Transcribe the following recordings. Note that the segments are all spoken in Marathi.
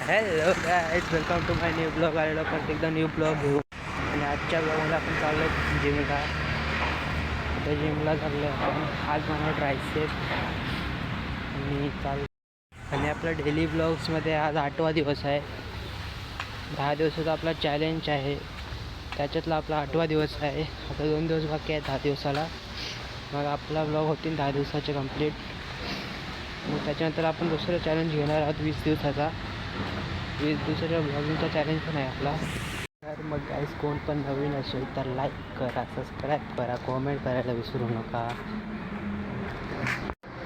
Hello guys, welcome to my new blog. आलेलो परत एकदा न्यू ब्लॉग घेऊ. आणि आजच्या ब्लॉगमध्ये आपण चाललो आहे जिमला. त्या जिमला चाललो आहे आपण. आज मला ट्रायसेप आणि आणि आपल्या डेली ब्लॉग्समध्ये आज 8वा दिवस आहे. 10 दिवसाचा आपला चॅलेंज आहे. त्याच्यातला आपला 8वा दिवस आहे. आता 2 दिवस बाकी आहे 10 दिवसाला. मग आपला ब्लॉग होतील 10 दिवसाचे कंप्लीट. मग त्याच्यानंतर आपण दुसरं चॅलेंज घेणार आहोत 20 दिवसाचा. 20 दिवसाच्या ब्लॉगिंगचा चॅलेंज पण आहे आपला. तर मग गाईस, कोण पण नवीन असेल तर लाईक करा, सबस्क्राईब करा, कॉमेंट करायला विसरू नका.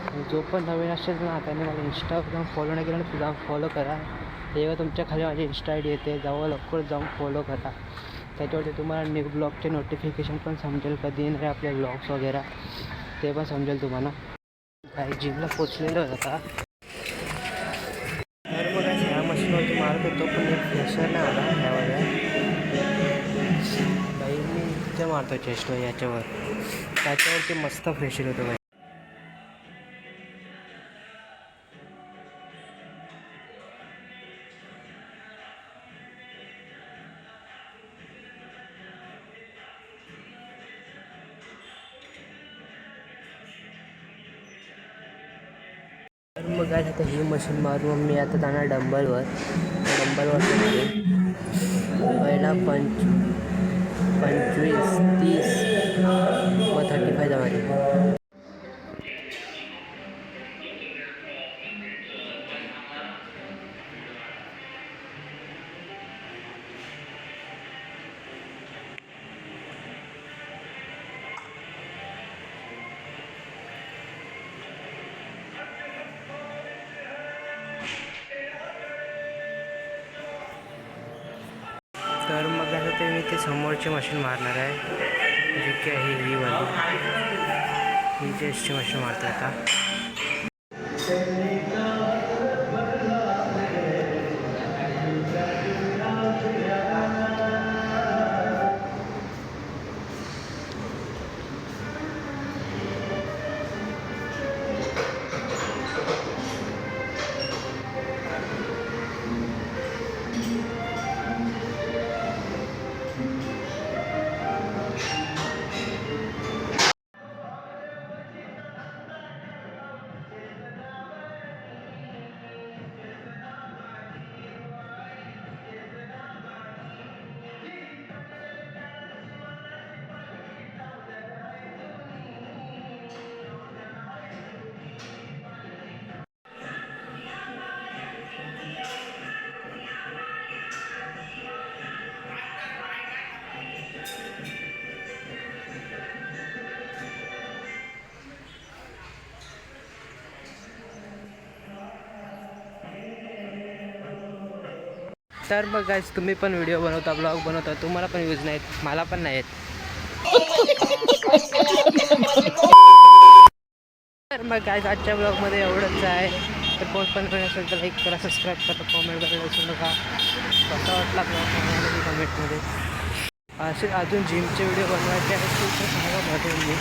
आणि जो पण नवीन असेल ना, त्याने मला इंस्टावर जाऊन फॉलो नाही केलं तर जाऊन फॉलो करा. तेव्हा तुमच्या खाली माझी इंस्टा आय डी येते, जावं लवकर जाऊन फॉलो करा. त्याच्यावरती तुम्हाला न्यू ब्लॉगचे नोटिफिकेशन पण समजेल, कधी येणार आहे आपले ब्लॉग्स वगैरे ते पण समजेल तुम्हाला. काही जिमला पोचलेलो होता. तर बघा, ह्या मशीनवरती मारत होतो पण एक प्रेशर नाही आला ह्यावर. बाई मी इथे मारतो चेस्टवर, याच्यावर त्याच्यावरती मस्त प्रेशर होतो. तर मग काय आता ही मशीन मारून मी आता जाणार डंबलवर पहिला 25, 30 व 35 जमारी. तर मग आता ते मी ते समोरची मशीन मारणार आहे, जी की आहे ही वाली. ही चेस्टची मशीन मारतो आता. तर मग गाईस, तुम्ही पण व्हिडिओ बनवता, ब्लॉग बनवता, तुम्हाला पण यूज नाहीत, मला पण नाही आहेत. तर मग गाईस, आजच्या ब्लॉगमध्ये एवढंच आहे. तर कोण पण असेल तर लाईक करा, सबस्क्राईब करा, कॉमेंट करायला विसरू नका. कसा वाटला ब्लॉग कमेंटमध्ये. असे अजून जिमचे व्हिडिओ बनवायचे आहेत ते सांगा मध्ये मी.